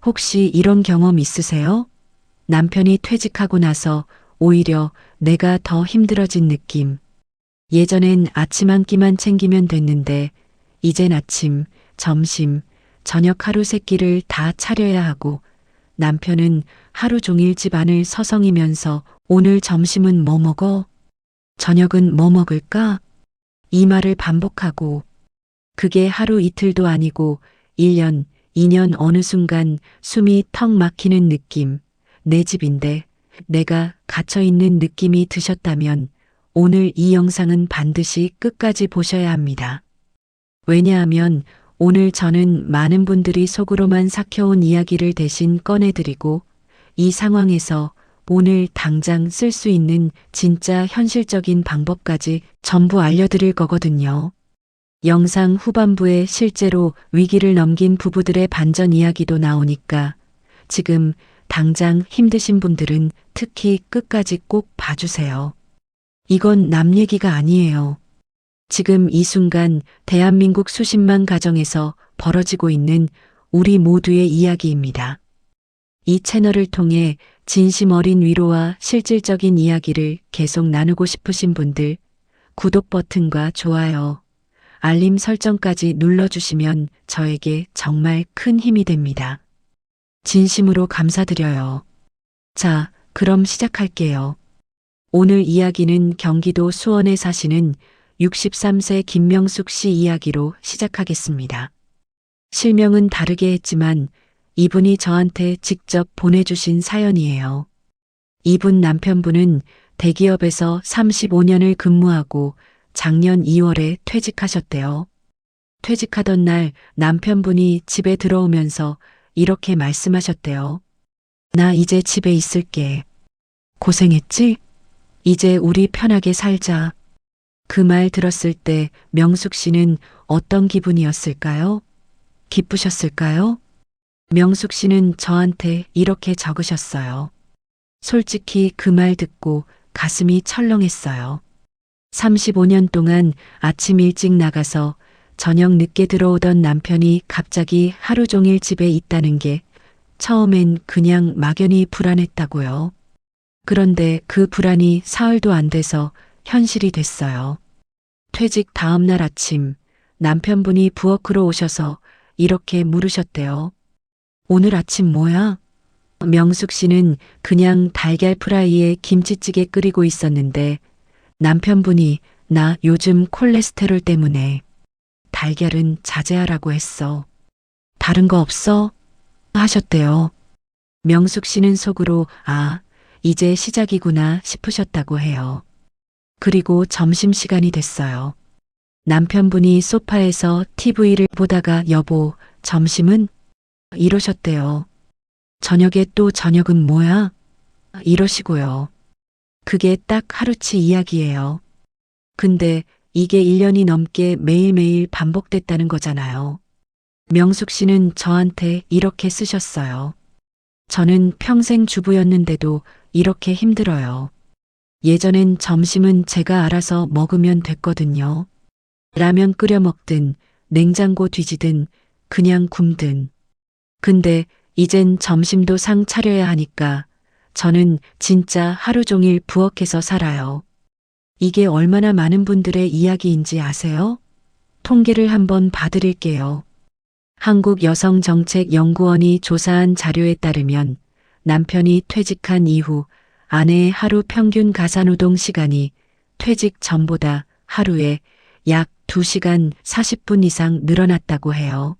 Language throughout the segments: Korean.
혹시 이런 경험 있으세요? 남편이 퇴직하고 나서 오히려 내가 더 힘들어진 느낌. 예전엔 아침 한 끼만 챙기면 됐는데 이젠 아침, 점심, 저녁 하루 세 끼를 다 차려야 하고 남편은 하루 종일 집 안을 서성이면서 오늘 점심은 뭐 먹어? 저녁은 뭐 먹을까? 이 말을 반복하고 그게 하루 이틀도 아니고 1년, 2년 어느 순간 숨이 턱 막히는 느낌. 내 집인데 내가 갇혀있는 느낌이 드셨다면 오늘 이 영상은 반드시 끝까지 보셔야 합니다. 왜냐하면 오늘 저는 많은 분들이 속으로만 삭혀온 이야기를 대신 꺼내드리고 이 상황에서 오늘 당장 쓸 수 있는 진짜 현실적인 방법까지 전부 알려드릴 거거든요. 영상 후반부에 실제로 위기를 넘긴 부부들의 반전 이야기도 나오니까 지금 당장 힘드신 분들은 특히 끝까지 꼭 봐주세요. 이건 남 얘기가 아니에요. 지금 이 순간 대한민국 수십만 가정에서 벌어지고 있는 우리 모두의 이야기입니다. 이 채널을 통해 진심 어린 위로와 실질적인 이야기를 계속 나누고 싶으신 분들 구독 버튼과 좋아요, 알림 설정까지 눌러주시면 저에게 정말 큰 힘이 됩니다. 진심으로 감사드려요. 자, 그럼 시작할게요. 오늘 이야기는 경기도 수원에 사시는 63세 김명숙 씨 이야기로 시작하겠습니다. 실명은 다르게 했지만 이분이 저한테 직접 보내주신 사연이에요. 이분 남편분은 대기업에서 35년을 근무하고 작년 2월에 퇴직하셨대요. 퇴직하던 날 남편분이 집에 들어오면서 이렇게 말씀하셨대요. 나 이제 집에 있을게. 고생했지? 이제 우리 편하게 살자. 그 말 들었을 때 명숙 씨는 어떤 기분이었을까요? 기쁘셨을까요? 명숙 씨는 저한테 이렇게 적으셨어요. 솔직히 그 말 듣고 가슴이 철렁했어요. 35년 동안 아침 일찍 나가서 저녁 늦게 들어오던 남편이 갑자기 하루 종일 집에 있다는 게 처음엔 그냥 막연히 불안했다고요. 그런데 그 불안이 사흘도 안 돼서 현실이 됐어요. 퇴직 다음 날 아침 남편분이 부엌으로 오셔서 이렇게 물으셨대요. 오늘 아침 뭐야? 명숙 씨는 그냥 달걀 프라이에 김치찌개 끓이고 있었는데 남편분이 나 요즘 콜레스테롤 때문에 달걀은 자제하라고 했어. 다른 거 없어? 하셨대요. 명숙 씨는 속으로 이제 시작이구나 싶으셨다고 해요. 그리고 점심시간이 됐어요. 남편분이 소파에서 TV를 보다가 여보, 점심은? 이러셨대요. 저녁에 또 저녁은 뭐야? 이러시고요. 그게 딱 하루치 이야기예요. 근데 이게 1년이 넘게 매일매일 반복됐다는 거잖아요. 명숙 씨는 저한테 이렇게 쓰셨어요. 저는 평생 주부였는데도 이렇게 힘들어요. 예전엔 점심은 제가 알아서 먹으면 됐거든요. 라면 끓여 먹든 냉장고 뒤지든 그냥 굶든. 근데 이젠 점심도 상 차려야 하니까 저는 진짜 하루 종일 부엌에서 살아요. 이게 얼마나 많은 분들의 이야기인지 아세요? 통계를 한번 봐드릴게요. 한국여성정책연구원이 조사한 자료에 따르면 남편이 퇴직한 이후 아내의 하루 평균 가사노동 시간이 퇴직 전보다 하루에 약 2시간 40분 이상 늘어났다고 해요.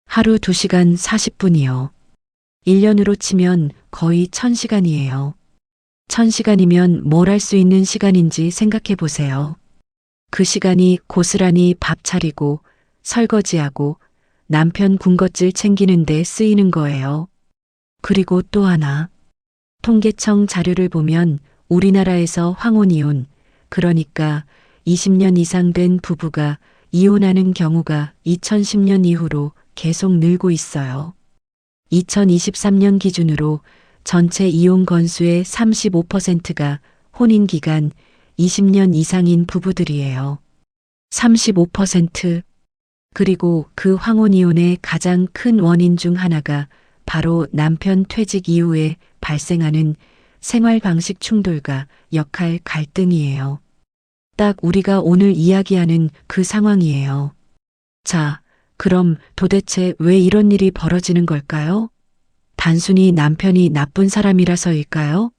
하루 2시간 40분이요. 1년으로 치면 거의 1000시간이에요. 1000시간이면 뭘 할 수 있는 시간인지 생각해 보세요. 그 시간이 고스란히 밥 차리고 설거지하고 남편 군것질 챙기는데 쓰이는 거예요. 그리고 또 하나. 통계청 자료를 보면 우리나라에서 황혼이혼, 그러니까 20년 이상 된 부부가 이혼하는 경우가 2010년 이후로 계속 늘고 있어요. 2023년 기준으로 전체 이혼 건수의 35%가 혼인 기간 20년 이상인 부부들이에요. 35%. 그리고 그 황혼 이혼의 가장 큰 원인 중 하나가 바로 남편 퇴직 이후에 발생하는 생활 방식 충돌과 역할 갈등이에요. 딱 우리가 오늘 이야기하는 그 상황이에요. 자, 그럼 도대체 왜 이런 일이 벌어지는 걸까요? 단순히 남편이 나쁜 사람이라서일까요?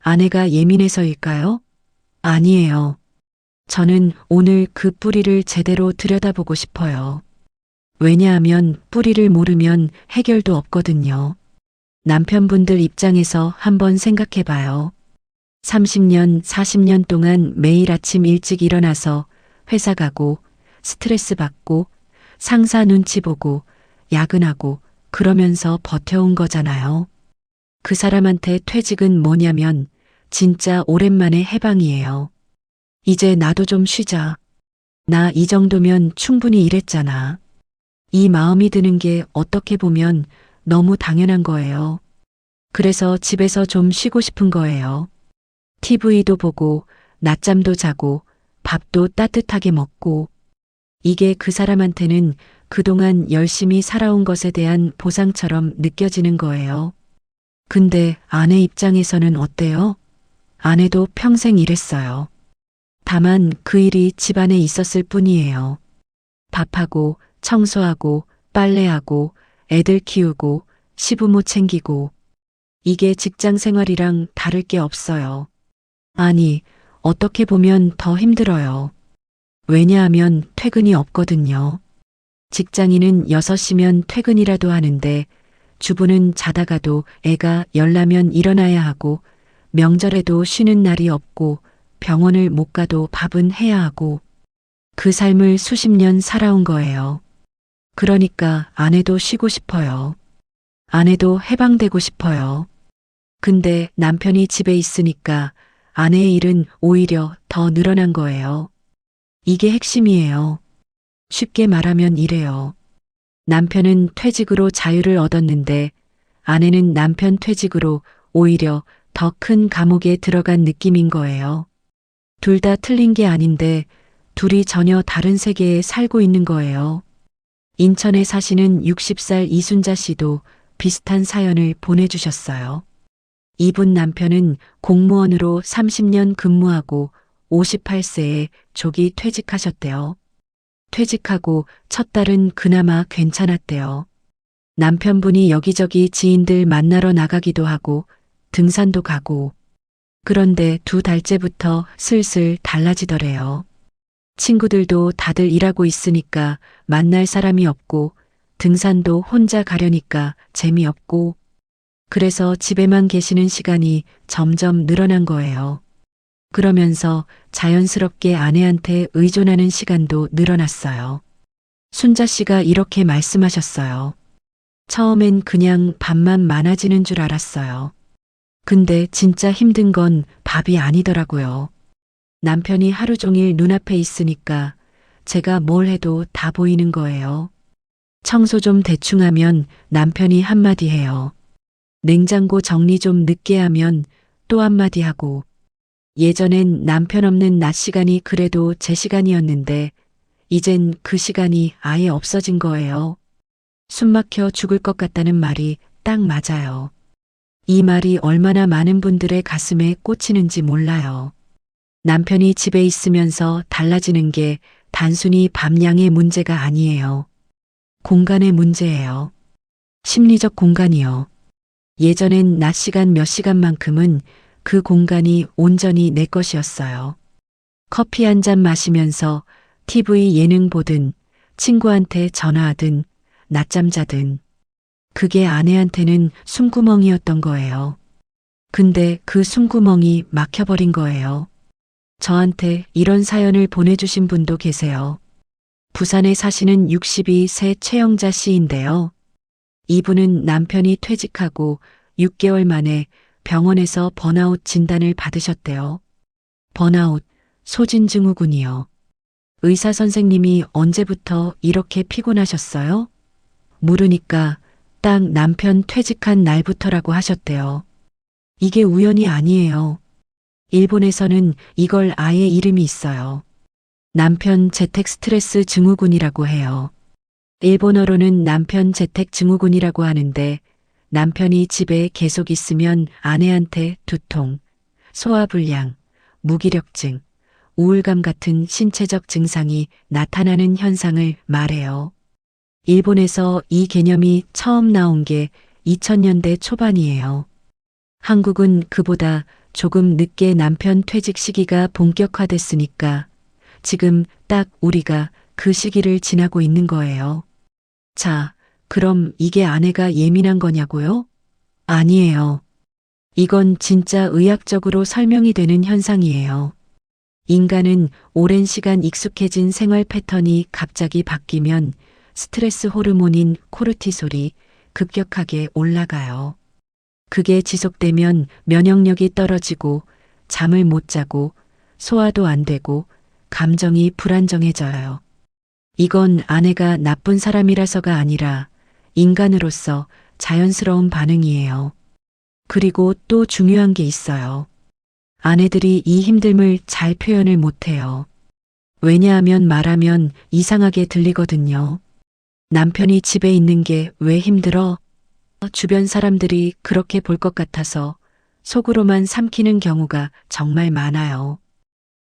아내가 예민해서일까요? 아니에요. 저는 오늘 그 뿌리를 제대로 들여다보고 싶어요. 왜냐하면 뿌리를 모르면 해결도 없거든요. 남편분들 입장에서 한번 생각해 봐요. 30년, 40년 동안 매일 아침 일찍 일어나서 회사 가고 스트레스 받고 상사 눈치 보고 야근하고 그러면서 버텨온 거잖아요. 그 사람한테 퇴직은 뭐냐면 진짜 오랜만에 해방이에요. 이제 나도 좀 쉬자. 나 이 정도면 충분히 일했잖아. 이 마음이 드는 게 어떻게 보면 너무 당연한 거예요. 그래서 집에서 좀 쉬고 싶은 거예요. TV도 보고, 낮잠도 자고, 밥도 따뜻하게 먹고. 이게 그 사람한테는 그동안 열심히 살아온 것에 대한 보상처럼 느껴지는 거예요. 근데 아내 입장에서는 어때요? 아내도 평생 일했어요. 다만 그 일이 집안에 있었을 뿐이에요. 밥하고, 청소하고, 빨래하고, 애들 키우고, 시부모 챙기고. 이게 직장 생활이랑 다를 게 없어요. 아니, 어떻게 보면 더 힘들어요. 왜냐하면 퇴근이 없거든요. 직장인은 6시면 퇴근이라도 하는데 주부는 자다가도 애가 열나면 일어나야 하고 명절에도 쉬는 날이 없고 병원을 못 가도 밥은 해야 하고 그 삶을 수십 년 살아온 거예요. 그러니까 아내도 쉬고 싶어요. 아내도 해방되고 싶어요. 근데 남편이 집에 있으니까 아내의 일은 오히려 더 늘어난 거예요. 이게 핵심이에요. 쉽게 말하면 이래요. 남편은 퇴직으로 자유를 얻었는데 아내는 남편 퇴직으로 오히려 더 큰 감옥에 들어간 느낌인 거예요. 둘 다 틀린 게 아닌데 둘이 전혀 다른 세계에 살고 있는 거예요. 인천에 사시는 60살 이순자 씨도 비슷한 사연을 보내주셨어요. 이분 남편은 공무원으로 30년 근무하고 58세에 조기 퇴직하셨대요. 퇴직하고 첫 달은 그나마 괜찮았대요. 남편분이 여기저기 지인들 만나러 나가기도 하고 등산도 가고 그런데 2달째부터 슬슬 달라지더래요. 친구들도 다들 일하고 있으니까 만날 사람이 없고 등산도 혼자 가려니까 재미없고 그래서 집에만 계시는 시간이 점점 늘어난 거예요. 그러면서 자연스럽게 아내한테 의존하는 시간도 늘어났어요. 순자 씨가 이렇게 말씀하셨어요. 처음엔 그냥 밥만 많아지는 줄 알았어요. 근데 진짜 힘든 건 밥이 아니더라고요. 남편이 하루 종일 눈앞에 있으니까 제가 뭘 해도 다 보이는 거예요. 청소 좀 대충 하면 남편이 한마디 해요. 냉장고 정리 좀 늦게 하면 또 한마디 하고 예전엔 남편 없는 낮 시간이 그래도 제 시간이었는데 이젠 그 시간이 아예 없어진 거예요. 숨 막혀 죽을 것 같다는 말이 딱 맞아요. 이 말이 얼마나 많은 분들의 가슴에 꽂히는지 몰라요. 남편이 집에 있으면서 달라지는 게 단순히 밤양의 문제가 아니에요. 공간의 문제예요. 심리적 공간이요. 예전엔 낮 시간 몇 시간만큼은 그 공간이 온전히 내 것이었어요. 커피 한 잔 마시면서 TV 예능 보든 친구한테 전화하든 낮잠 자든 그게 아내한테는 숨구멍이었던 거예요. 근데 그 숨구멍이 막혀버린 거예요. 저한테 이런 사연을 보내주신 분도 계세요. 부산에 사시는 62세 최영자 씨인데요. 이분은 남편이 퇴직하고 6개월 만에 병원에서 번아웃 진단을 받으셨대요. 번아웃, 소진증후군이요. 의사 선생님이 언제부터 이렇게 피곤하셨어요? 물으니까 딱 남편 퇴직한 날부터라고 하셨대요. 이게 우연이 아니에요. 일본에서는 이걸 아예 이름이 있어요. 남편 재택 스트레스 증후군이라고 해요. 일본어로는 남편 재택 증후군이라고 하는데 남편이 집에 계속 있으면 아내한테 두통, 소화불량, 무기력증, 우울감 같은 신체적 증상이 나타나는 현상을 말해요. 일본에서 이 개념이 처음 나온 게 2000년대 초반이에요. 한국은 그보다 조금 늦게 남편 퇴직 시기가 본격화됐으니까 지금 딱 우리가 그 시기를 지나고 있는 거예요. 자, 그럼 이게 아내가 예민한 거냐고요? 아니에요. 이건 진짜 의학적으로 설명이 되는 현상이에요. 인간은 오랜 시간 익숙해진 생활 패턴이 갑자기 바뀌면 스트레스 호르몬인 코르티솔이 급격하게 올라가요. 그게 지속되면 면역력이 떨어지고 잠을 못 자고 소화도 안 되고 감정이 불안정해져요. 이건 아내가 나쁜 사람이라서가 아니라 인간으로서 자연스러운 반응이에요. 그리고 또 중요한 게 있어요. 아내들이 이 힘듦을 잘 표현을 못해요. 왜냐하면 말하면 이상하게 들리거든요. 남편이 집에 있는 게 왜 힘들어? 주변 사람들이 그렇게 볼 것 같아서 속으로만 삼키는 경우가 정말 많아요.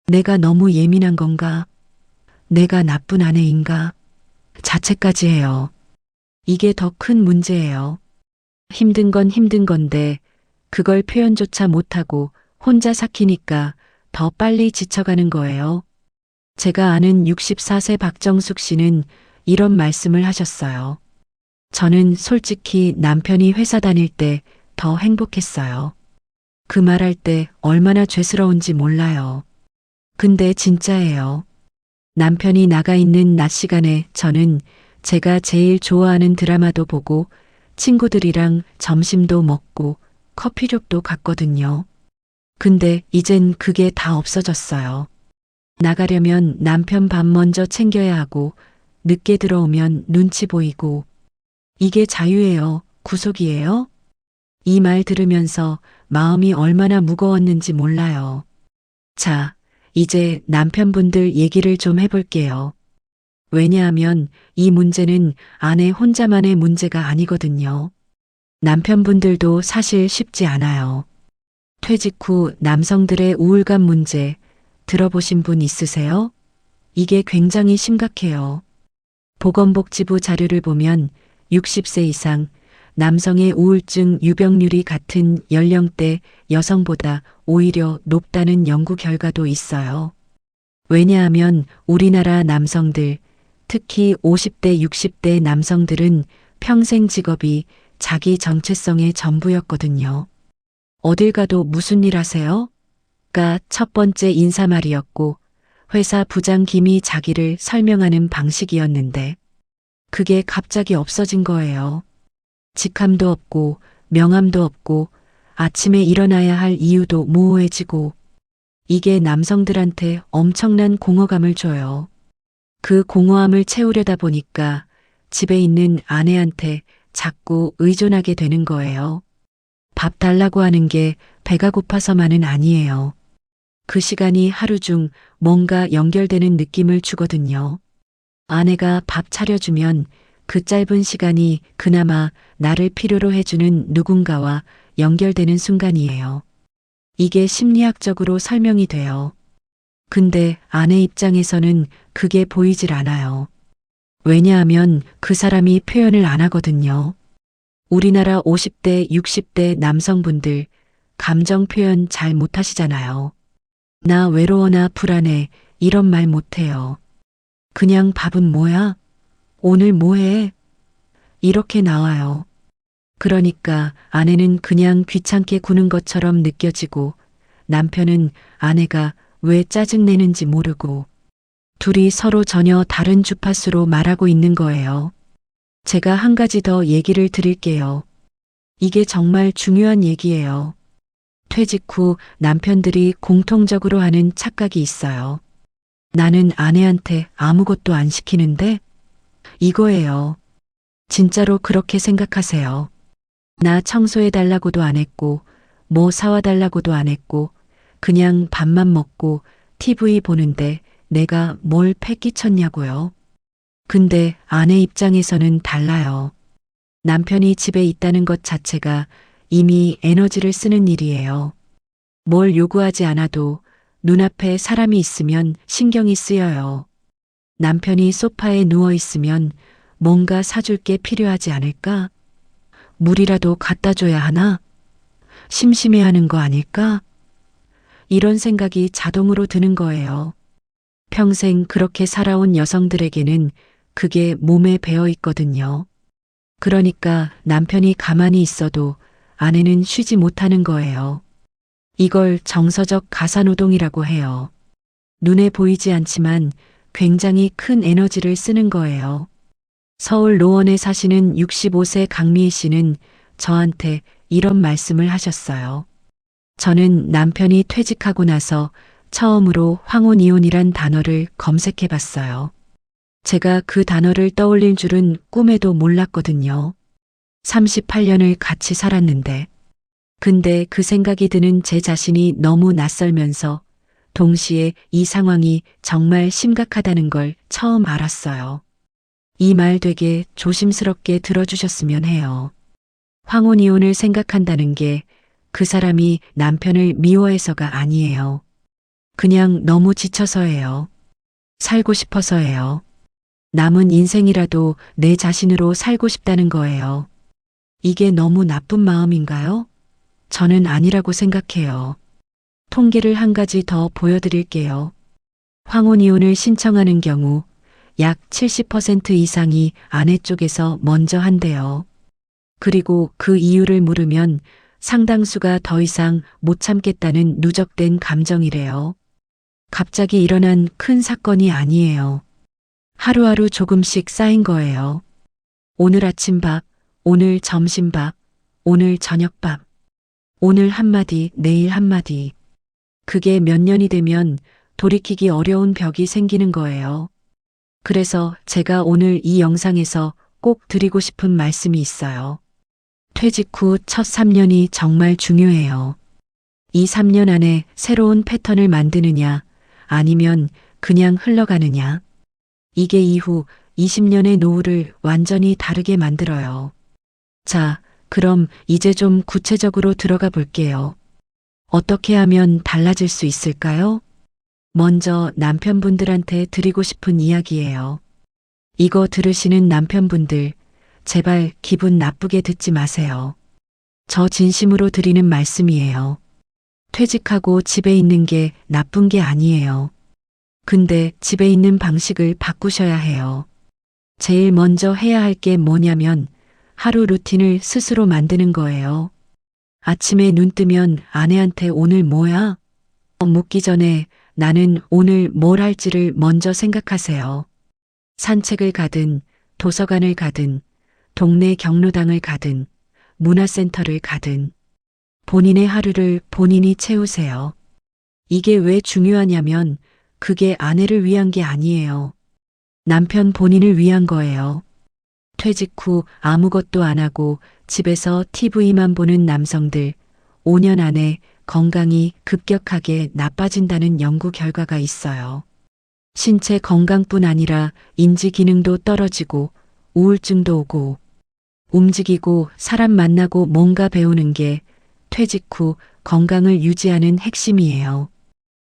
내가 너무 예민한 건가? 내가 나쁜 아내인가? 자책까지 해요. 이게 더 큰 문제예요. 힘든 건 힘든 건데 그걸 표현조차 못하고 혼자 삭히니까 더 빨리 지쳐가는 거예요. 제가 아는 64세 박정숙 씨는 이런 말씀을 하셨어요. 저는 솔직히 남편이 회사 다닐 때 더 행복했어요. 그 말할 때 얼마나 죄스러운지 몰라요. 근데 진짜예요. 남편이 나가 있는 낮 시간에 저는 제가 제일 좋아하는 드라마도 보고 친구들이랑 점심도 먹고 커피숍도 갔거든요. 근데 이젠 그게 다 없어졌어요. 나가려면 남편 밥 먼저 챙겨야 하고 늦게 들어오면 눈치 보이고 이게 자유예요? 구속이에요? 이 말 들으면서 마음이 얼마나 무거웠는지 몰라요. 자, 이제 남편분들 얘기를 좀 해볼게요. 왜냐하면 이 문제는 아내 혼자만의 문제가 아니거든요. 남편분들도 사실 쉽지 않아요. 퇴직 후 남성들의 우울감 문제 들어보신 분 있으세요? 이게 굉장히 심각해요. 보건복지부 자료를 보면 60세 이상 남성의 우울증 유병률이 같은 연령대 여성보다 오히려 높다는 연구 결과도 있어요. 왜냐하면 우리나라 남성들, 특히 50대, 60대 남성들은 평생 직업이 자기 정체성의 전부였거든요. 어딜 가도 무슨 일 하세요? 가 첫 번째 인사말이었고 회사 부장 김이 자기를 설명하는 방식이었는데 그게 갑자기 없어진 거예요. 직함도 없고 명함도 없고 아침에 일어나야 할 이유도 모호해지고 이게 남성들한테 엄청난 공허감을 줘요. 그 공허함을 채우려다 보니까 집에 있는 아내한테 자꾸 의존하게 되는 거예요. 밥 달라고 하는 게 배가 고파서만은 아니에요. 그 시간이 하루 중 뭔가 연결되는 느낌을 주거든요. 아내가 밥 차려주면 그 짧은 시간이 그나마 나를 필요로 해주는 누군가와 연결되는 순간이에요. 이게 심리학적으로 설명이 돼요. 근데 아내 입장에서는 그게 보이질 않아요. 왜냐하면 그 사람이 표현을 안 하거든요. 우리나라 50대, 60대 남성분들 감정 표현 잘 못하시잖아요. 나 외로워나 불안해 이런 말 못해요. 그냥 밥은 뭐야? 오늘 뭐해? 이렇게 나와요. 그러니까 아내는 그냥 귀찮게 구는 것처럼 느껴지고 남편은 아내가 왜 짜증내는지 모르고 둘이 서로 전혀 다른 주파수로 말하고 있는 거예요. 제가 한 가지 더 얘기를 드릴게요. 이게 정말 중요한 얘기예요. 퇴직 후 남편들이 공통적으로 하는 착각이 있어요. 나는 아내한테 아무것도 안 시키는데? 이거예요. 진짜로 그렇게 생각하세요. 나 청소해달라고도 안 했고, 뭐 사와달라고도 안 했고, 그냥 밥만 먹고 TV 보는데 내가 뭘 패 끼쳤냐고요. 근데 아내 입장에서는 달라요. 남편이 집에 있다는 것 자체가 이미 에너지를 쓰는 일이에요. 뭘 요구하지 않아도 눈앞에 사람이 있으면 신경이 쓰여요. 남편이 소파에 누워 있으면 뭔가 사줄 게 필요하지 않을까? 물이라도 갖다 줘야 하나? 심심해하는 거 아닐까? 이런 생각이 자동으로 드는 거예요. 평생 그렇게 살아온 여성들에게는 그게 몸에 배어 있거든요. 그러니까 남편이 가만히 있어도 아내는 쉬지 못하는 거예요. 이걸 정서적 가사노동이라고 해요. 눈에 보이지 않지만 굉장히 큰 에너지를 쓰는 거예요. 서울 노원에 사시는 65세 강미애 씨는 저한테 이런 말씀을 하셨어요. 저는 남편이 퇴직하고 나서 처음으로 황혼이혼이란 단어를 검색해 봤어요. 제가 그 단어를 떠올릴 줄은 꿈에도 몰랐거든요. 38년을 같이 살았는데. 근데 그 생각이 드는 제 자신이 너무 낯설면서 동시에 이 상황이 정말 심각하다는 걸 처음 알았어요. 이 말 되게 조심스럽게 들어주셨으면 해요. 황혼이혼을 생각한다는 게 그 사람이 남편을 미워해서가 아니에요. 그냥 너무 지쳐서예요. 살고 싶어서예요. 남은 인생이라도 내 자신으로 살고 싶다는 거예요. 이게 너무 나쁜 마음인가요? 저는 아니라고 생각해요. 통계를 한 가지 더 보여드릴게요. 황혼이혼을 신청하는 경우 약 70% 이상이 아내 쪽에서 먼저 한대요. 그리고 그 이유를 물으면 상당수가 더 이상 못 참겠다는 누적된 감정이래요. 갑자기 일어난 큰 사건이 아니에요. 하루하루 조금씩 쌓인 거예요. 오늘 아침밥, 오늘 점심밥, 오늘 저녁밥, 오늘 한마디, 내일 한마디. 그게 몇 년이 되면 돌이키기 어려운 벽이 생기는 거예요. 그래서 제가 오늘 이 영상에서 꼭 드리고 싶은 말씀이 있어요. 퇴직 후 첫 3년이 정말 중요해요. 이 3년 안에 새로운 패턴을 만드느냐, 아니면 그냥 흘러가느냐. 이게 이후 20년의 노후를 완전히 다르게 만들어요. 자, 그럼 이제 좀 구체적으로 들어가 볼게요. 어떻게 하면 달라질 수 있을까요? 먼저 남편분들한테 드리고 싶은 이야기예요. 이거 들으시는 남편분들, 제발 기분 나쁘게 듣지 마세요. 저 진심으로 드리는 말씀이에요. 퇴직하고 집에 있는 게 나쁜 게 아니에요. 근데 집에 있는 방식을 바꾸셔야 해요. 제일 먼저 해야 할 게 뭐냐면 하루 루틴을 스스로 만드는 거예요. 아침에 눈 뜨면 아내한테 오늘 뭐야? 묻기 전에 나는 오늘 뭘 할지를 먼저 생각하세요. 산책을 가든 도서관을 가든 동네 경로당을 가든 문화센터를 가든 본인의 하루를 본인이 채우세요. 이게 왜 중요하냐면 그게 아내를 위한 게 아니에요. 남편 본인을 위한 거예요. 퇴직 후 아무것도 안 하고 집에서 TV만 보는 남성들 5년 안에 건강이 급격하게 나빠진다는 연구 결과가 있어요. 신체 건강뿐 아니라 인지 기능도 떨어지고 우울증도 오고 움직이고 사람 만나고 뭔가 배우는 게 퇴직 후 건강을 유지하는 핵심이에요.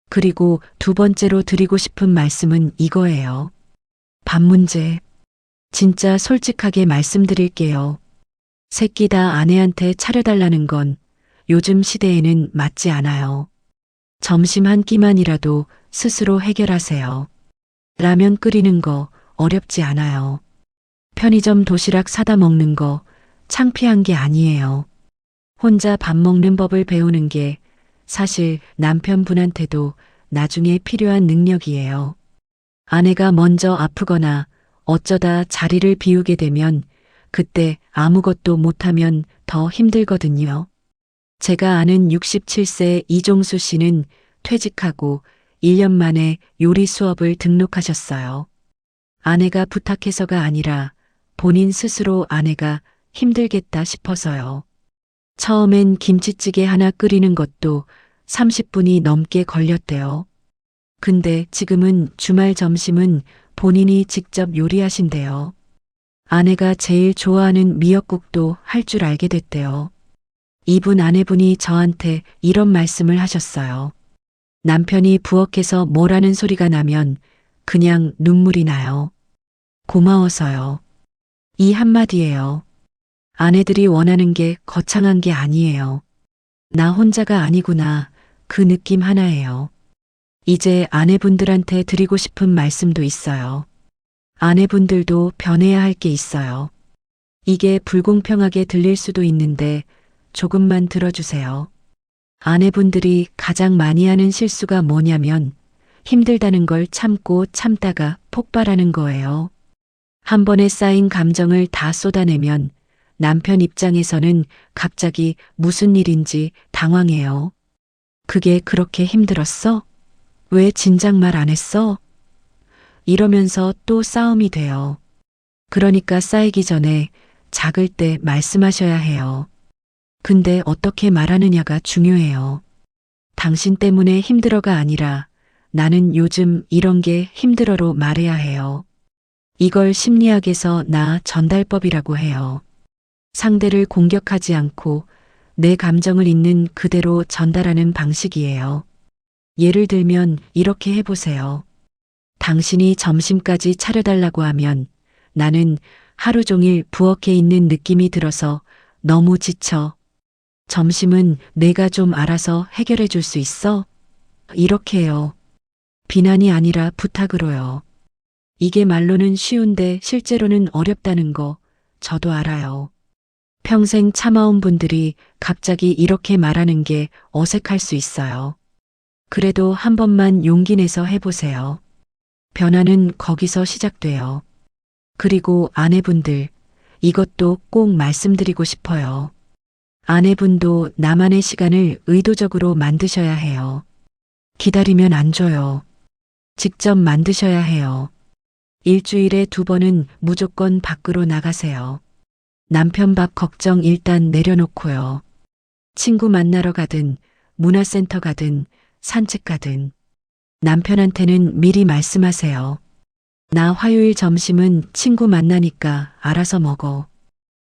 그리고 두 번째로 드리고 싶은 말씀은 이거예요. 밥 문제. 진짜 솔직하게 말씀드릴게요. 새끼 다 아내한테 차려달라는 건 요즘 시대에는 맞지 않아요. 점심 한 끼만이라도 스스로 해결하세요. 라면 끓이는 거 어렵지 않아요. 편의점 도시락 사다 먹는 거 창피한 게 아니에요. 혼자 밥 먹는 법을 배우는 게 사실 남편분한테도 나중에 필요한 능력이에요. 아내가 먼저 아프거나 어쩌다 자리를 비우게 되면 그때 아무것도 못하면 더 힘들거든요. 제가 아는 67세 이종수 씨는 퇴직하고 1년 만에 요리 수업을 등록하셨어요. 아내가 부탁해서가 아니라 본인 스스로 아내가 힘들겠다 싶어서요. 처음엔 김치찌개 하나 끓이는 것도 30분이 넘게 걸렸대요. 근데 지금은 주말 점심은 본인이 직접 요리하신대요. 아내가 제일 좋아하는 미역국도 할 줄 알게 됐대요. 이분 아내분이 저한테 이런 말씀을 하셨어요. 남편이 부엌에서 뭐라는 소리가 나면 그냥 눈물이 나요. 고마워서요. 이 한마디예요. 아내들이 원하는 게 거창한 게 아니에요. 나 혼자가 아니구나. 그 느낌 하나예요. 이제 아내분들한테 드리고 싶은 말씀도 있어요. 아내분들도 변해야 할 게 있어요. 이게 불공평하게 들릴 수도 있는데 조금만 들어주세요. 아내분들이 가장 많이 하는 실수가 뭐냐면 힘들다는 걸 참고 참다가 폭발하는 거예요. 한 번에 쌓인 감정을 다 쏟아내면 남편 입장에서는 갑자기 무슨 일인지 당황해요. 그게 그렇게 힘들었어? 왜 진작 말 안 했어? 이러면서 또 싸움이 돼요. 그러니까 쌓이기 전에 작을 때 말씀하셔야 해요. 근데 어떻게 말하느냐가 중요해요. 당신 때문에 힘들어가 아니라 나는 요즘 이런 게 힘들어로 말해야 해요. 이걸 심리학에서 나 전달법이라고 해요. 상대를 공격하지 않고 내 감정을 있는 그대로 전달하는 방식이에요. 예를 들면 이렇게 해보세요. 당신이 점심까지 차려달라고 하면 나는 하루 종일 부엌에 있는 느낌이 들어서 너무 지쳐. 점심은 내가 좀 알아서 해결해 줄 수 있어? 이렇게요. 비난이 아니라 부탁으로요. 이게 말로는 쉬운데 실제로는 어렵다는 거 저도 알아요. 평생 참아온 분들이 갑자기 이렇게 말하는 게 어색할 수 있어요. 그래도 한 번만 용기 내서 해보세요. 변화는 거기서 시작돼요. 그리고 아내분들, 이것도 꼭 말씀드리고 싶어요. 아내분도 나만의 시간을 의도적으로 만드셔야 해요. 기다리면 안 줘요. 직접 만드셔야 해요. 일주일에 2번은 무조건 밖으로 나가세요. 남편 밥 걱정 일단 내려놓고요. 친구 만나러 가든, 문화센터 가든, 산책 가든. 남편한테는 미리 말씀하세요. 나 화요일 점심은 친구 만나니까 알아서 먹어.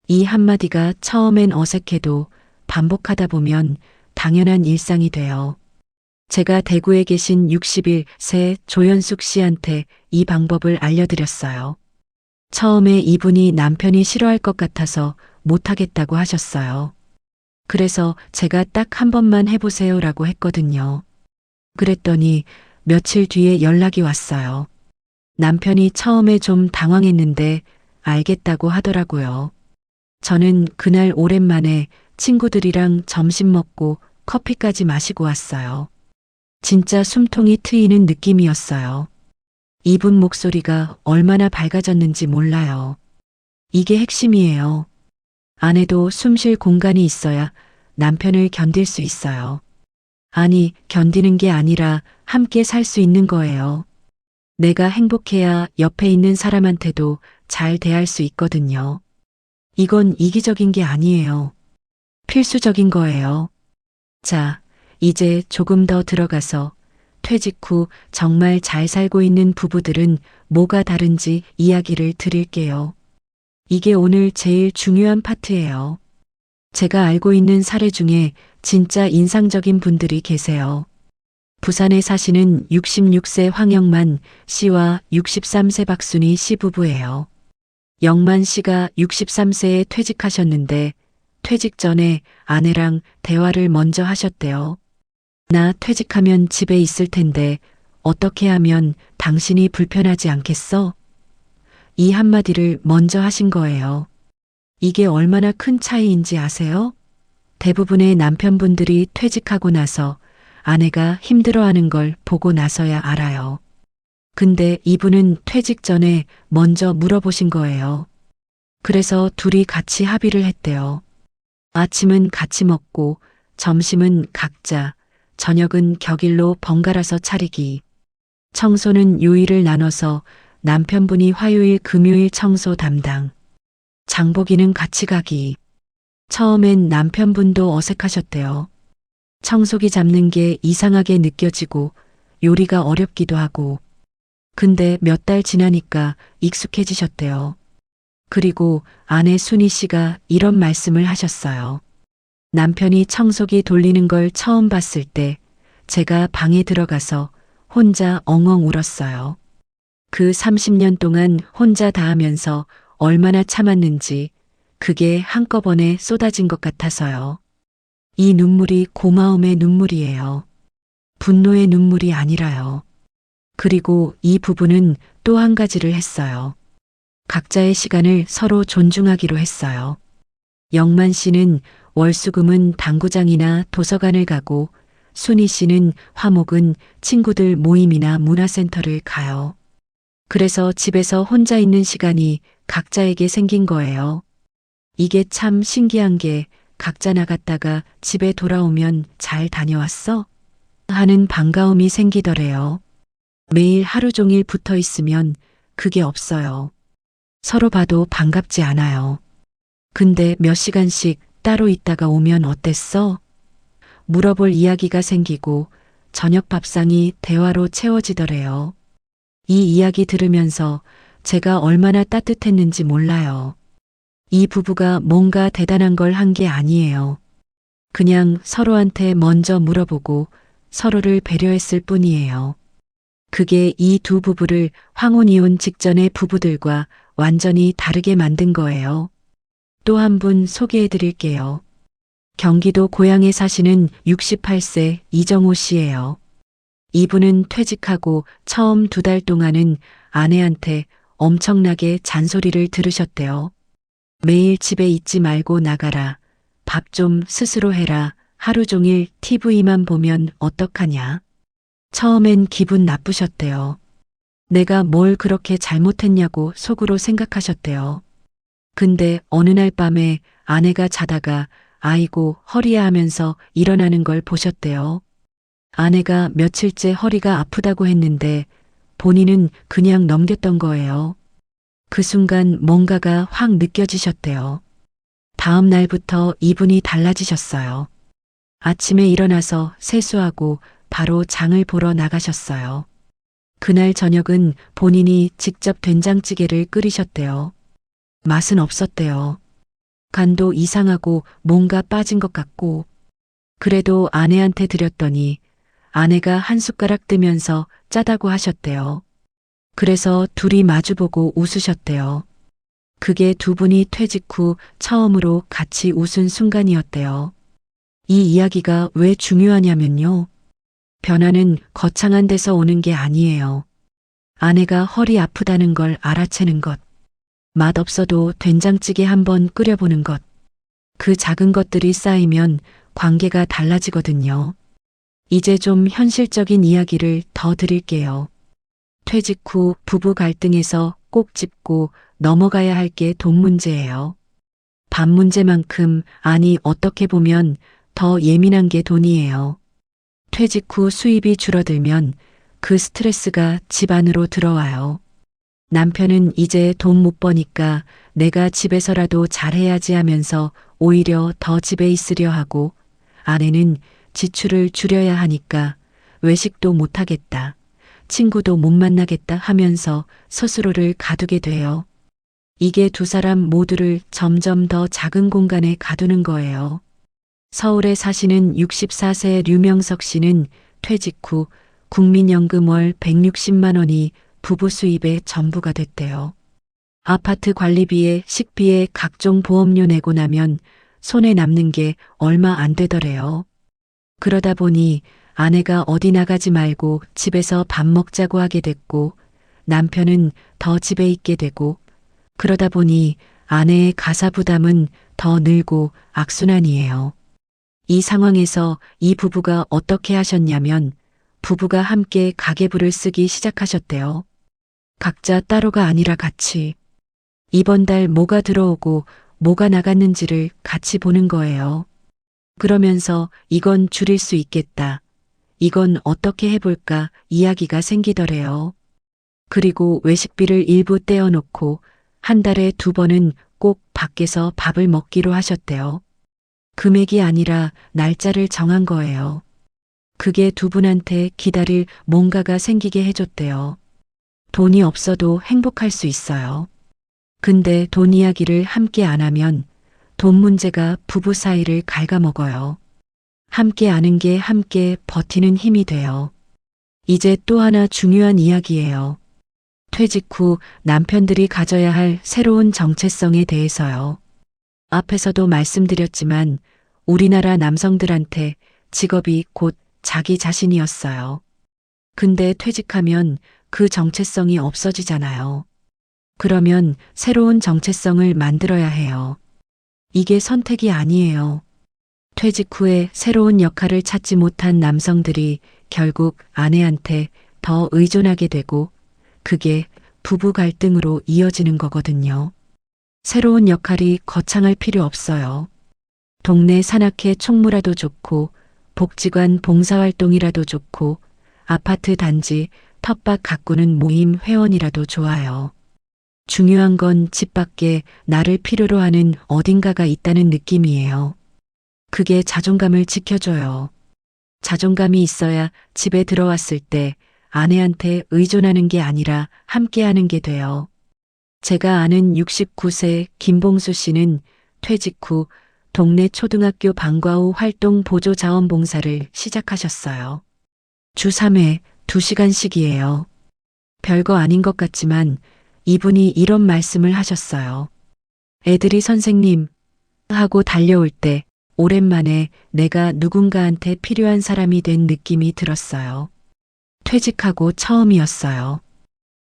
이 한마디가 처음엔 어색해도 반복하다 보면 당연한 일상이 돼요. 제가 대구에 계신 61세 조연숙 씨한테 이 방법을 알려드렸어요. 처음에 이분이 남편이 싫어할 것 같아서 못하겠다고 하셨어요. 그래서 제가 딱 한 번만 해보세요라고 했거든요. 그랬더니 며칠 뒤에 연락이 왔어요. 남편이 처음에 좀 당황했는데 알겠다고 하더라고요. 저는 그날 오랜만에 친구들이랑 점심 먹고 커피까지 마시고 왔어요. 진짜 숨통이 트이는 느낌이었어요. 이분 목소리가 얼마나 밝아졌는지 몰라요. 이게 핵심이에요. 아내도 숨 쉴 공간이 있어야 남편을 견딜 수 있어요. 아니, 견디는 게 아니라 함께 살 수 있는 거예요. 내가 행복해야 옆에 있는 사람한테도 잘 대할 수 있거든요. 이건 이기적인 게 아니에요. 필수적인 거예요. 자, 이제 조금 더 들어가서 퇴직 후 정말 잘 살고 있는 부부들은 뭐가 다른지 이야기를 드릴게요. 이게 오늘 제일 중요한 파트예요. 제가 알고 있는 사례 중에 진짜 인상적인 분들이 계세요. 부산에 사시는 66세 황영만 씨와 63세 박순희 씨 부부예요. 영만 씨가 63세에 퇴직하셨는데 퇴직 전에 아내랑 대화를 먼저 하셨대요. 나 퇴직하면 집에 있을 텐데 어떻게 하면 당신이 불편하지 않겠어? 이 한마디를 먼저 하신 거예요. 이게 얼마나 큰 차이인지 아세요? 대부분의 남편분들이 퇴직하고 나서 아내가 힘들어하는 걸 보고 나서야 알아요. 근데 이분은 퇴직 전에 먼저 물어보신 거예요. 그래서 둘이 같이 합의를 했대요. 아침은 같이 먹고 점심은 각자, 저녁은 격일로 번갈아서 차리기. 청소는 요일을 나눠서 남편분이 화요일 금요일 청소 담당. 장보기는 같이 가기. 처음엔 남편분도 어색하셨대요. 청소기 잡는 게 이상하게 느껴지고 요리가 어렵기도 하고. 근데 몇 달 지나니까 익숙해지셨대요. 그리고 아내 순희 씨가 이런 말씀을 하셨어요. 남편이 청소기 돌리는 걸 처음 봤을 때 제가 방에 들어가서 혼자 엉엉 울었어요. 그 30년 동안 혼자 다 하면서 얼마나 참았는지 그게 한꺼번에 쏟아진 것 같아서요. 이 눈물이 고마움의 눈물이에요. 분노의 눈물이 아니라요. 그리고 이 부부는 또 한 가지를 했어요. 각자의 시간을 서로 존중하기로 했어요. 영만 씨는 월수금은 당구장이나 도서관을 가고 순희 씨는 화목은 친구들 모임이나 문화센터를 가요. 그래서 집에서 혼자 있는 시간이 각자에게 생긴 거예요. 이게 참 신기한 게 각자 나갔다가 집에 돌아오면 잘 다녀왔어? 하는 반가움이 생기더래요. 매일 하루 종일 붙어 있으면 그게 없어요. 서로 봐도 반갑지 않아요. 근데 몇 시간씩 따로 있다가 오면 어땠어? 물어볼 이야기가 생기고 저녁 밥상이 대화로 채워지더래요. 이 이야기 들으면서 제가 얼마나 따뜻했는지 몰라요. 이 부부가 뭔가 대단한 걸 한 게 아니에요. 그냥 서로한테 먼저 물어보고 서로를 배려했을 뿐이에요. 그게 이 두 부부를 황혼이혼 직전의 부부들과 완전히 다르게 만든 거예요. 또 한 분 소개해 드릴게요. 경기도 고양에 사시는 68세 이정호 씨예요. 이분은 퇴직하고 처음 2달 동안은 아내한테 엄청나게 잔소리를 들으셨대요. 매일 집에 있지 말고 나가라. 밥 좀 스스로 해라. 하루 종일 TV만 보면 어떡하냐. 처음엔 기분 나쁘셨대요. 내가 뭘 그렇게 잘못했냐고 속으로 생각하셨대요. 근데 어느 날 밤에 아내가 자다가 아이고 허리야 하면서 일어나는 걸 보셨대요. 아내가 며칠째 허리가 아프다고 했는데 본인은 그냥 넘겼던 거예요. 그 순간 뭔가가 확 느껴지셨대요. 다음 날부터 이분이 달라지셨어요. 아침에 일어나서 세수하고 바로 장을 보러 나가셨어요. 그날 저녁은 본인이 직접 된장찌개를 끓이셨대요. 맛은 없었대요. 간도 이상하고 뭔가 빠진 것 같고, 그래도 아내한테 드렸더니 아내가 한 숟가락 뜨면서 짜다고 하셨대요. 그래서 둘이 마주보고 웃으셨대요. 그게 두 분이 퇴직 후 처음으로 같이 웃은 순간이었대요. 이 이야기가 왜 중요하냐면요. 변화는 거창한 데서 오는 게 아니에요. 아내가 허리 아프다는 걸 알아채는 것. 맛없어도 된장찌개 한번 끓여보는 것. 그 작은 것들이 쌓이면 관계가 달라지거든요. 이제 좀 현실적인 이야기를 더 드릴게요. 퇴직 후 부부 갈등에서 꼭 짚고 넘어가야 할 게 돈 문제예요. 밥 문제만큼, 아니 어떻게 보면 더 예민한 게 돈이에요. 퇴직 후 수입이 줄어들면 그 스트레스가 집 안으로 들어와요. 남편은 이제 돈 못 버니까 내가 집에서라도 잘해야지 하면서 오히려 더 집에 있으려 하고, 아내는 지출을 줄여야 하니까 외식도 못 하겠다. 친구도 못 만나겠다 하면서 스스로를 가두게 돼요. 이게 두 사람 모두를 점점 더 작은 공간에 가두는 거예요. 서울에 사시는 64세 류명석 씨는 퇴직 후 국민연금 월 160만 원이 부부 수입의 전부가 됐대요. 아파트 관리비에 식비에 각종 보험료 내고 나면 손에 남는 게 얼마 안 되더래요. 그러다 보니 아내가 어디 나가지 말고 집에서 밥 먹자고 하게 됐고, 남편은 더 집에 있게 되고, 그러다 보니 아내의 가사 부담은 더 늘고 악순환이에요. 이 상황에서 이 부부가 어떻게 하셨냐면, 부부가 함께 가계부를 쓰기 시작하셨대요. 각자 따로가 아니라 같이. 이번 달 뭐가 들어오고 뭐가 나갔는지를 같이 보는 거예요. 그러면서 이건 줄일 수 있겠다. 이건 어떻게 해볼까 이야기가 생기더래요. 그리고 외식비를 일부 떼어놓고 한 달에 2번은 꼭 밖에서 밥을 먹기로 하셨대요. 금액이 아니라 날짜를 정한 거예요. 그게 두 분한테 기다릴 뭔가가 생기게 해줬대요. 돈이 없어도 행복할 수 있어요. 근데 돈 이야기를 함께 안 하면 돈 문제가 부부 사이를 갉아먹어요. 함께 아는 게 함께 버티는 힘이 돼요. 이제 또 하나 중요한 이야기예요. 퇴직 후 남편들이 가져야 할 새로운 정체성에 대해서요. 앞에서도 말씀드렸지만 우리나라 남성들한테 직업이 곧 자기 자신이었어요. 근데 퇴직하면 그 정체성이 없어지잖아요. 그러면 새로운 정체성을 만들어야 해요. 이게 선택이 아니에요. 퇴직 후에 새로운 역할을 찾지 못한 남성들이 결국 아내한테 더 의존하게 되고 그게 부부 갈등으로 이어지는 거거든요. 새로운 역할이 거창할 필요 없어요. 동네 산악회 총무라도 좋고 복지관 봉사활동이라도 좋고 아파트 단지 텃밭 가꾸는 모임 회원이라도 좋아요. 중요한 건 집 밖에 나를 필요로 하는 어딘가가 있다는 느낌이에요. 그게 자존감을 지켜줘요. 자존감이 있어야 집에 들어왔을 때 아내한테 의존하는 게 아니라 함께하는 게 돼요. 제가 아는 69세 김봉수 씨는 퇴직 후 동네 초등학교 방과 후 활동 보조 자원봉사를 시작하셨어요. 주 3회 2시간씩이에요. 별거 아닌 것 같지만 이분이 이런 말씀을 하셨어요. 애들이 선생님 하고 달려올 때 오랜만에 내가 누군가한테 필요한 사람이 된 느낌이 들었어요. 퇴직하고 처음이었어요.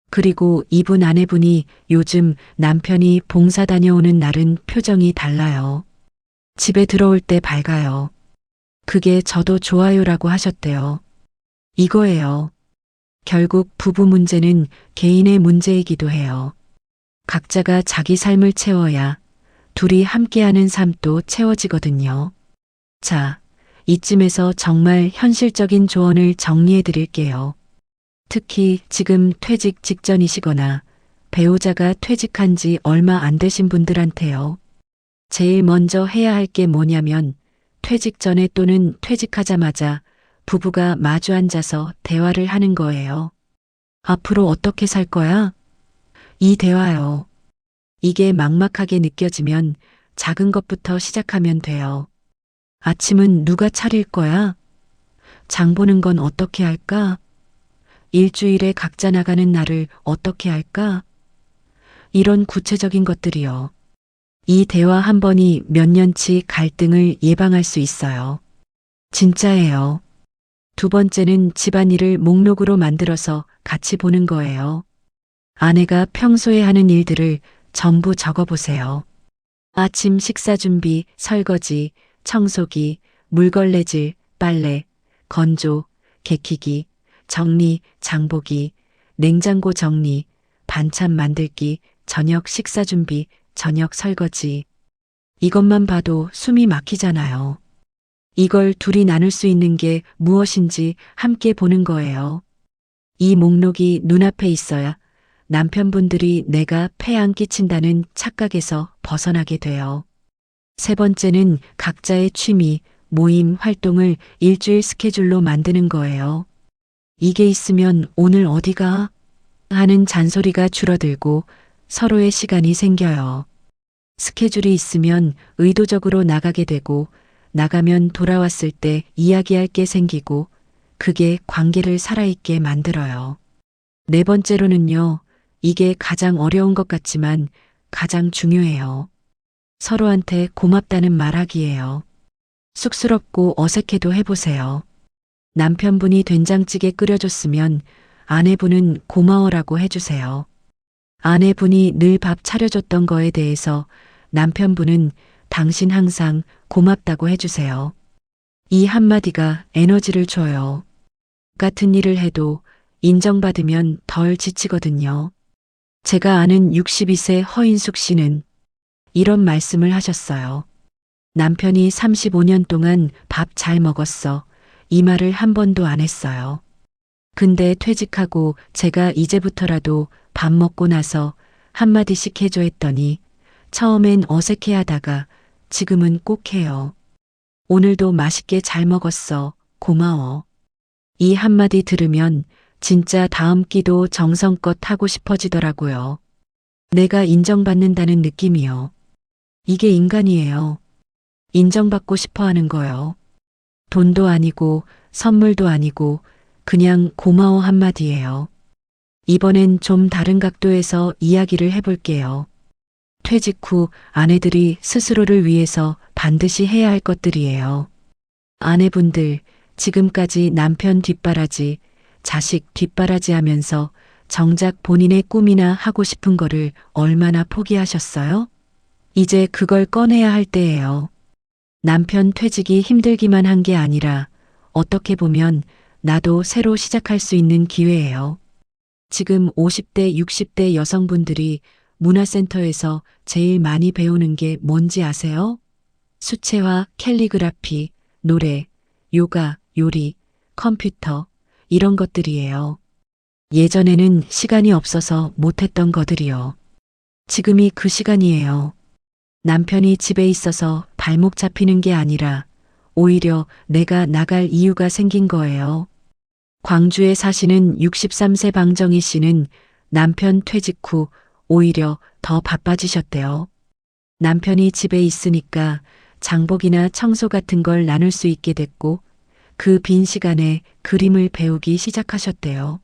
그리고 이분 아내분이 요즘 남편이 봉사 다녀오는 날은 표정이 달라요. 집에 들어올 때 밝아요. 그게 저도 좋아요라고 하셨대요. 이거예요. 결국 부부 문제는 개인의 문제이기도 해요. 각자가 자기 삶을 채워야 둘이 함께하는 삶도 채워지거든요. 자, 이쯤에서 정말 현실적인 조언을 정리해 드릴게요. 특히 지금 퇴직 직전이시거나 배우자가 퇴직한 지 얼마 안 되신 분들한테요. 제일 먼저 해야 할 게 뭐냐면 퇴직 전에 또는 퇴직하자마자 부부가 마주 앉아서 대화를 하는 거예요. 앞으로 어떻게 살 거야? 이 대화요. 이게 막막하게 느껴지면 작은 것부터 시작하면 돼요. 아침은 누가 차릴 거야? 장 보는 건 어떻게 할까? 일주일에 각자 나가는 날을 어떻게 할까? 이런 구체적인 것들이요. 이 대화 한 번이 몇 년치 갈등을 예방할 수 있어요. 진짜예요. 두 번째는 집안일을 목록으로 만들어서 같이 보는 거예요. 아내가 평소에 하는 일들을 전부 적어보세요. 아침 식사 준비, 설거지, 청소기, 물걸레질, 빨래, 건조, 개키기, 정리, 장보기, 냉장고 정리, 반찬 만들기, 저녁 식사 준비, 저녁 설거지. 이것만 봐도 숨이 막히잖아요. 이걸 둘이 나눌 수 있는 게 무엇인지 함께 보는 거예요. 이 목록이 눈앞에 있어야 남편분들이 내가 폐 안 끼친다는 착각에서 벗어나게 돼요. 세 번째는 각자의 취미, 모임, 활동을 일주일 스케줄로 만드는 거예요. 이게 있으면 오늘 어디가? 하는 잔소리가 줄어들고 서로의 시간이 생겨요. 스케줄이 있으면 의도적으로 나가게 되고 나가면 돌아왔을 때 이야기할 게 생기고 그게 관계를 살아있게 만들어요. 네 번째로는요. 이게 가장 어려운 것 같지만 가장 중요해요. 서로한테 고맙다는 말하기예요. 쑥스럽고 어색해도 해보세요. 남편분이 된장찌개 끓여줬으면 아내분은 고마워라고 해주세요. 아내분이 늘 밥 차려줬던 거에 대해서 남편분은 당신 항상 고맙다고 해주세요. 이 한마디가 에너지를 줘요. 같은 일을 해도 인정받으면 덜 지치거든요. 제가 아는 62세 허인숙 씨는 이런 말씀을 하셨어요. 남편이 35년 동안 밥 잘 먹었어. 이 말을 한 번도 안 했어요. 근데 퇴직하고 제가 이제부터라도 밥 먹고 나서 한마디씩 해줘 했더니 처음엔 어색해 하다가 지금은 꼭 해요. 오늘도 맛있게 잘 먹었어. 고마워. 이 한마디 들으면 진짜 다음 끼도 정성껏 하고 싶어지더라고요. 내가 인정받는다는 느낌이요. 이게 인간이에요. 인정받고 싶어 하는 거요. 돈도 아니고 선물도 아니고 그냥 고마워 한마디예요. 이번엔 좀 다른 각도에서 이야기를 해볼게요. 퇴직 후 아내들이 스스로를 위해서 반드시 해야 할 것들이에요. 아내분들, 지금까지 남편 뒷바라지, 자식 뒷바라지 하면서 정작 본인의 꿈이나 하고 싶은 거를 얼마나 포기하셨어요? 이제 그걸 꺼내야 할 때예요. 남편 퇴직이 힘들기만 한 게 아니라 어떻게 보면 나도 새로 시작할 수 있는 기회예요. 지금 50대, 60대 여성분들이 문화센터에서 제일 많이 배우는 게 뭔지 아세요? 수채화, 캘리그라피, 노래, 요가, 요리, 컴퓨터, 이런 것들이에요. 예전에는 시간이 없어서 못했던 것들이요. 지금이 그 시간이에요. 남편이 집에 있어서 발목 잡히는 게 아니라 오히려 내가 나갈 이유가 생긴 거예요. 광주에 사시는 63세 방정희 씨는 남편 퇴직 후 오히려 더 바빠지셨대요. 남편이 집에 있으니까 장복이나 청소 같은 걸 나눌 수 있게 됐고 그 빈 시간에 그림을 배우기 시작하셨대요.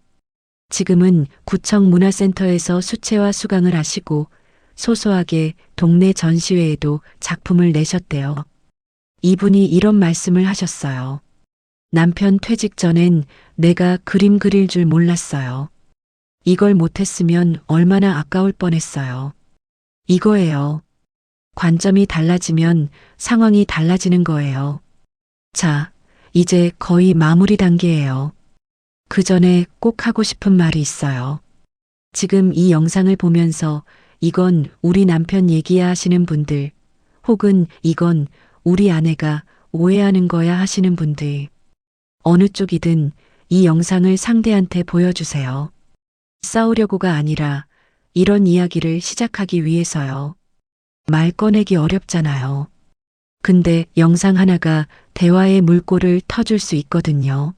지금은 구청 문화센터에서 수채화 수강을 하시고 소소하게 동네 전시회에도 작품을 내셨대요. 이분이 이런 말씀을 하셨어요. 남편 퇴직 전엔 내가 그림 그릴 줄 몰랐어요. 이걸 못했으면 얼마나 아까울 뻔했어요. 이거예요. 관점이 달라지면 상황이 달라지는 거예요. 자, 이제 거의 마무리 단계예요. 그 전에 꼭 하고 싶은 말이 있어요. 지금 이 영상을 보면서 이건 우리 남편 얘기야 하시는 분들, 혹은 이건 우리 아내가 오해하는 거야 하시는 분들, 어느 쪽이든 이 영상을 상대한테 보여주세요. 싸우려고가 아니라 이런 이야기를 시작하기 위해서요. 말 꺼내기 어렵잖아요. 근데 영상 하나가 대화의 물꼬를 터줄 수 있거든요.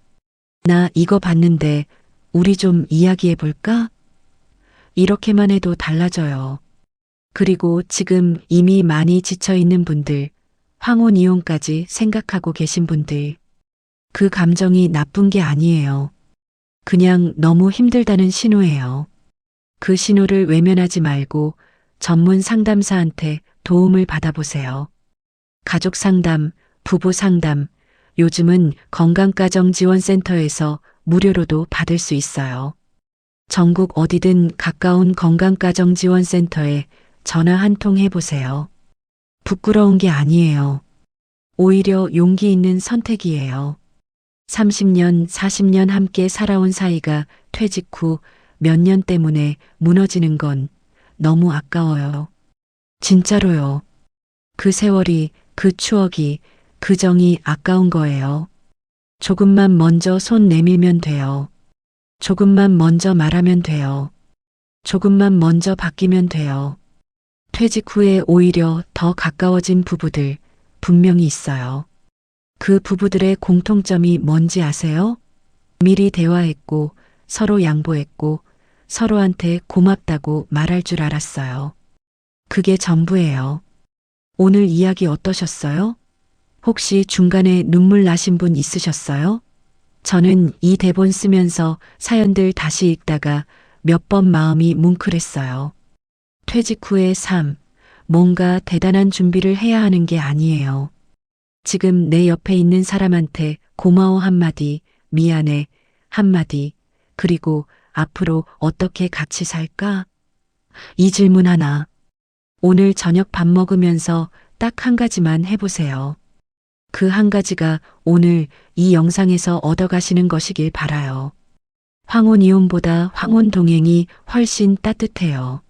나 이거 봤는데 우리 좀 이야기해 볼까? 이렇게만 해도 달라져요. 그리고 지금 이미 많이 지쳐 있는 분들, 황혼 이혼까지 생각하고 계신 분들, 그 감정이 나쁜 게 아니에요. 그냥 너무 힘들다는 신호예요. 그 신호를 외면하지 말고 전문 상담사한테 도움을 받아보세요. 가족 상담, 부부 상담, 요즘은 건강가정지원센터에서 무료로도 받을 수 있어요. 전국 어디든 가까운 건강가정지원센터에 전화 한 통 해보세요. 부끄러운 게 아니에요. 오히려 용기 있는 선택이에요. 30년, 40년 함께 살아온 사이가 퇴직 후 몇 년 때문에 무너지는 건 너무 아까워요. 진짜로요. 그 세월이, 그 추억이, 그 정이 아까운 거예요. 조금만 먼저 손 내밀면 돼요. 조금만 먼저 말하면 돼요. 조금만 먼저 바뀌면 돼요. 퇴직 후에 오히려 더 가까워진 부부들 분명히 있어요. 그 부부들의 공통점이 뭔지 아세요? 미리 대화했고 서로 양보했고 서로한테 고맙다고 말할 줄 알았어요. 그게 전부예요. 오늘 이야기 어떠셨어요? 혹시 중간에 눈물 나신 분 있으셨어요? 저는 이 대본 쓰면서 사연들 다시 읽다가 몇 번 마음이 뭉클했어요. 퇴직 후의 삶, 뭔가 대단한 준비를 해야 하는 게 아니에요. 지금 내 옆에 있는 사람한테 고마워 한마디, 미안해 한마디, 그리고 앞으로 어떻게 같이 살까? 이 질문 하나. 오늘 저녁 밥 먹으면서 딱 한 가지만 해보세요. 그 한 가지가 오늘 이 영상에서 얻어가시는 것이길 바라요. 황혼 이혼보다 황혼 동행이 훨씬 따뜻해요.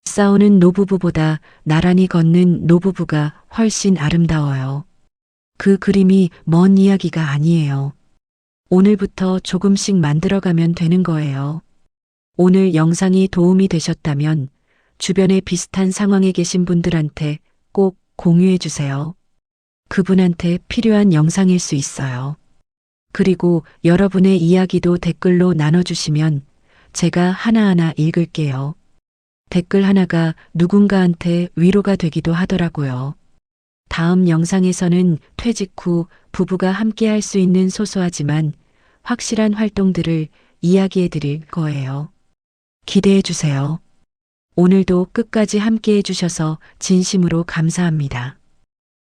싸우는 노부부보다 나란히 걷는 노부부가 훨씬 아름다워요. 그 그림이 먼 이야기가 아니에요. 오늘부터 조금씩 만들어가면 되는 거예요. 오늘 영상이 도움이 되셨다면 주변에 비슷한 상황에 계신 분들한테 꼭 공유해 주세요. 그분한테 필요한 영상일 수 있어요. 그리고 여러분의 이야기도 댓글로 나눠주시면 제가 하나하나 읽을게요. 댓글 하나가 누군가한테 위로가 되기도 하더라고요. 다음 영상에서는 퇴직 후 부부가 함께 할 수 있는 소소하지만 확실한 활동들을 이야기해 드릴 거예요. 기대해 주세요. 오늘도 끝까지 함께 해주셔서 진심으로 감사합니다.